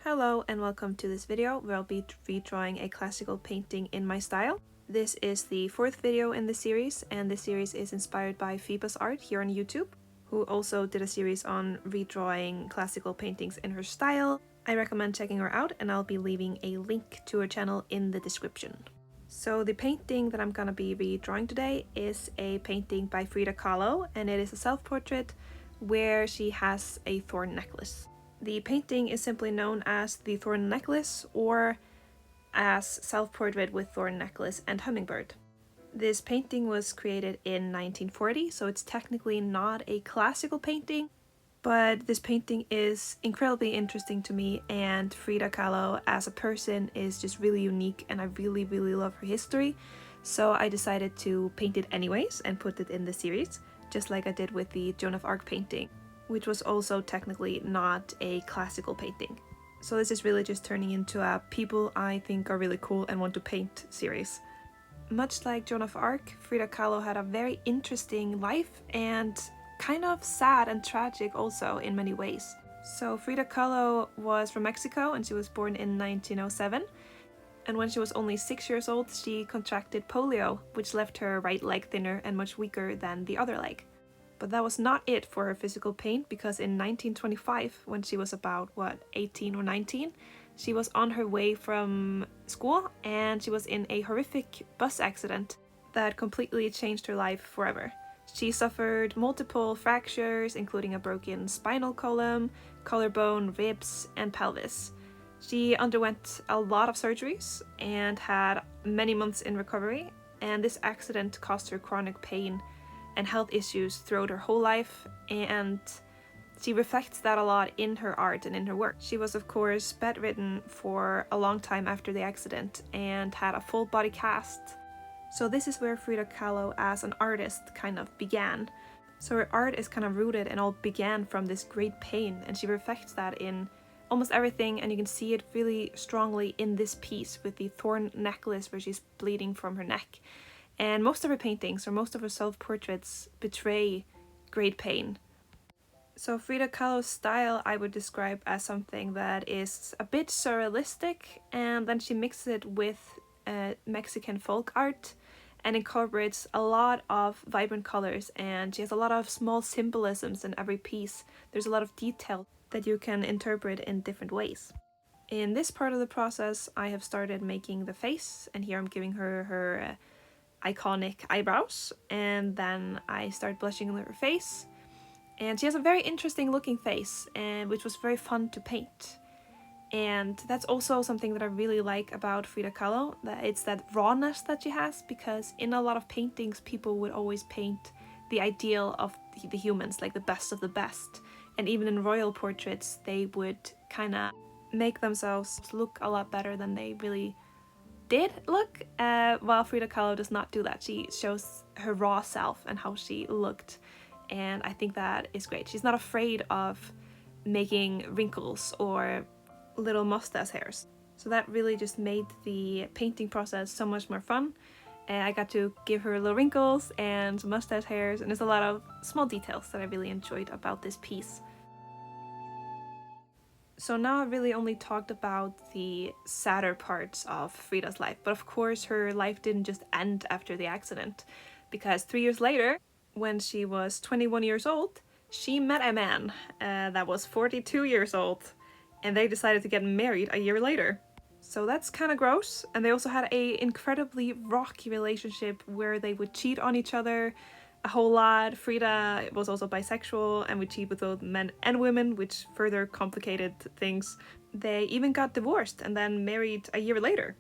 Hello and welcome to this video where I'll be redrawing a classical painting in my style. This is the fourth video in the series, and this series is inspired by Phoebe's art here on YouTube, who also did a series on redrawing classical paintings in her style. I recommend checking her out, and I'll be leaving a link to her channel in the description. So the painting that I'm gonna be redrawing today is a painting by Frida Khalo, and it is a self-portrait where she has a thorn necklace. The painting is simply known as the Thorn Necklace or as Self-Portrait with Thorn Necklace and Hummingbird. This painting was created in 1940, so it's technically not a classical painting, but this painting is incredibly interesting to me, and Frida Khalo as a person is just really unique, and I really love her history, so I decided to paint it anyways and put it in the series, just like I did with the Joan of Arc painting, which was also technically not a classical painting. So this is really just turning into a people I think are really cool and want to paint series. Much like Joan of Arc, Frida Kahlo had a very interesting life and kind of sad and tragic also in many ways. So Frida Kahlo was from Mexico and she was born in 1907. And when she was only 6 years old, she contracted polio, which left her right leg thinner and much weaker than the other leg. But that was not it for her physical pain, because in 1925, when she was about, 18 or 19, she was on her way from school and she was in a horrific bus accident that completely changed her life forever. She suffered multiple fractures, including a broken spinal column, collarbone, ribs, and pelvis. She underwent a lot of surgeries and had many months in recovery, and this accident caused her chronic pain and health issues throughout her whole life, and she reflects that a lot in her art and in her work. She was of course bedridden for a long time after the accident and had a full body cast. So this is where Frida Kahlo as an artist kind of began. So her art is kind of rooted and all began from this great pain, and she reflects that in almost everything, and you can see it really strongly in this piece with the thorn necklace where she's bleeding from her neck. And most of her paintings, or most of her self-portraits, betray great pain. So Frida Kahlo's style I would describe as something that is a bit surrealistic, and then she mixes it with Mexican folk art and incorporates a lot of vibrant colors, and she has a lot of small symbolisms in every piece. There's a lot of detail that you can interpret in different ways. In this part of the process, I have started making the face, and here I'm giving her iconic eyebrows, and then I start blushing on her face, and she has a very interesting looking face, and which was very fun to paint. And that's also something that I really like about Frida Kahlo, that it's that rawness that she has, because in a lot of paintings people would always paint the ideal of the humans, like the best of the best, and even in royal portraits they would kind of make themselves look a lot better than they really did look, while Frida Kahlo does not do that. She shows her raw self and how she looked, and I think that is great. She's not afraid of making wrinkles or little mustache hairs, so that really just made the painting process so much more fun. I got to give her little wrinkles and mustache hairs, and there's a lot of small details that I really enjoyed about this piece. So now I've really only talked about the sadder parts of Frida's life, but of course her life didn't just end after the accident, because 3 years later, when she was 21 years old, she met a man that was 42 years old, and they decided to get married a year later. So that's kind of gross, and they also had a incredibly rocky relationship where they would cheat on each other a whole lot. Frida was also bisexual and would cheat with both men and women, which further complicated things. They even got divorced and then married a year later.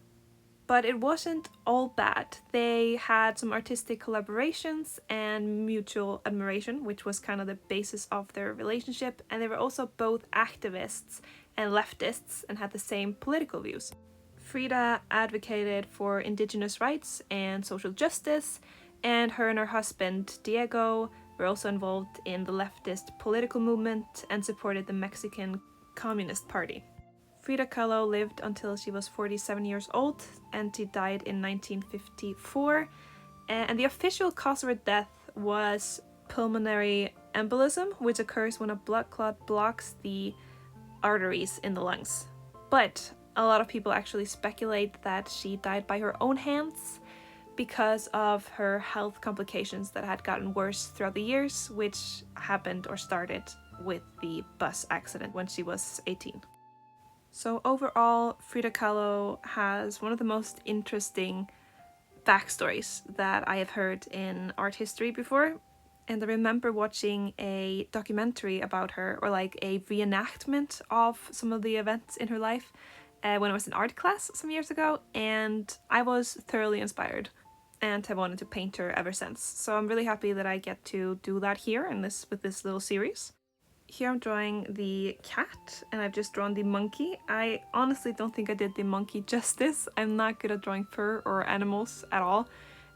But it wasn't all bad. They had some artistic collaborations and mutual admiration, which was kind of the basis of their relationship, and they were also both activists and leftists and had the same political views. Frida advocated for indigenous rights and social justice, and her husband, Diego, were also involved in the leftist political movement and supported the Mexican Communist Party. Frida Kahlo lived until she was 47 years old, and she died in 1954. And the official cause of her death was pulmonary embolism, which occurs when a blood clot blocks the arteries in the lungs. but a lot of people actually speculate that she died by her own hands because of her health complications that had gotten worse throughout the years, which happened or started with the bus accident when she was 18. So overall, Frida Kahlo has one of the most interesting backstories that I have heard in art history before. And I remember watching a documentary about her, or like a reenactment of some of the events in her life when I was in art class some years ago, and I was thoroughly inspired and have wanted to paint her ever since. So I'm really happy that I get to do that here in with this little series. Here I'm drawing the cat, and I've just drawn the monkey. I honestly don't think I did the monkey justice. I'm not good at drawing fur or animals at all,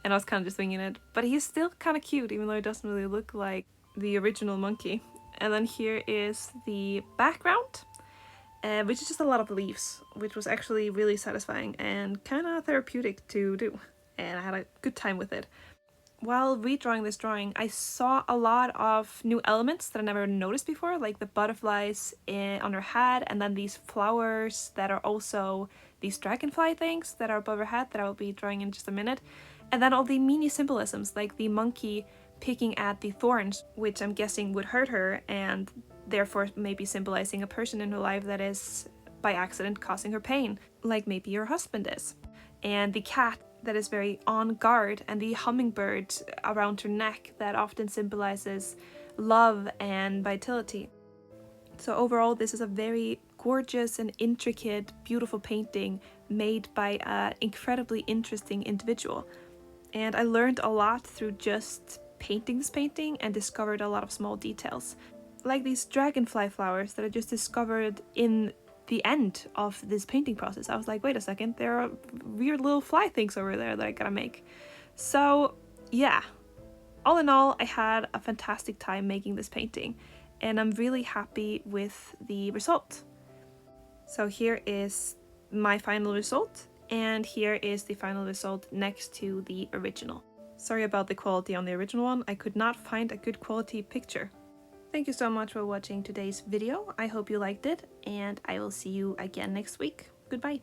and I was kind of just winging it. But he's still kind of cute, even though he doesn't really look like the original monkey. And then here is the background, which is just a lot of leaves, which was actually really satisfying and kind of therapeutic to do. And I had a good time with it. While redrawing this drawing, I saw a lot of new elements that I never noticed before, like the butterflies on her head, and then these flowers that are also these dragonfly things that are above her head that I will be drawing in just a minute. And then all the mini symbolisms, like the monkey picking at the thorns, which I'm guessing would hurt her, and therefore maybe symbolizing a person in her life that is by accident causing her pain, like maybe her husband is. And the cat that is very on guard, and the hummingbird around her neck that often symbolizes love and vitality. So overall, this is a very gorgeous and intricate, beautiful painting made by an incredibly interesting individual. And I learned a lot through just painting this painting and discovered a lot of small details. Like these dragonfly flowers that I just discovered in the end of this painting process. I was like, wait a second, there are weird little fly things over there that I gotta make. So yeah, all in all, I had a fantastic time making this painting, and I'm really happy with the result. So here is my final result, and here is the final result next to the original. Sorry about the quality on the original one, I could not find a good quality picture. Thank you so much for watching today's video. I hope you liked it, and I will see you again next week. Goodbye.